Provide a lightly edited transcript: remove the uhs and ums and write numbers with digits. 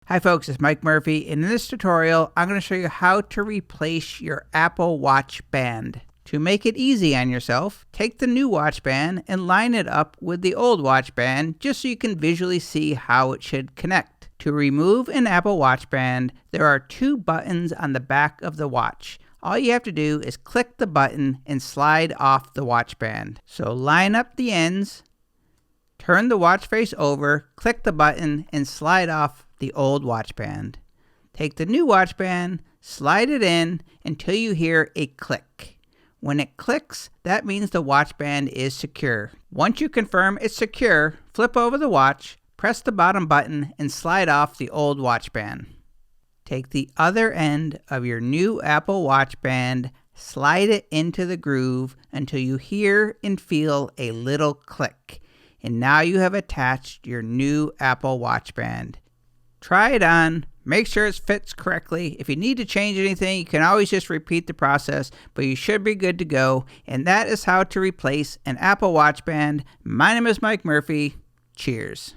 Hi folks, it's Mike Murphy, and in this tutorial I'm going to show you how to replace your Apple Watch band. To make it easy on yourself, take the new watch band and line it up with the old watch band just so you can visually see how it should connect. To remove an Apple Watch band, there are two buttons on the back of the watch. All you have to do is click the button and slide off the watch band. So line up the ends, turn the watch face over, click the button, and slide off the old watch band. Take the new watch band, slide it in until you hear a click. When it clicks, that means the watch band is secure. Once you confirm it's secure, flip over the watch, press the bottom button, and slide off the old watch band. Take the other end of your new Apple Watch band, slide it into the groove until you hear and feel a little click. And now you have attached your new Apple Watch band. Try it on, make sure it fits correctly. If you need to change anything, you can always just repeat the process, but you should be good to go. And that is how to replace an Apple Watch band. My name is Mike Murphy. Cheers.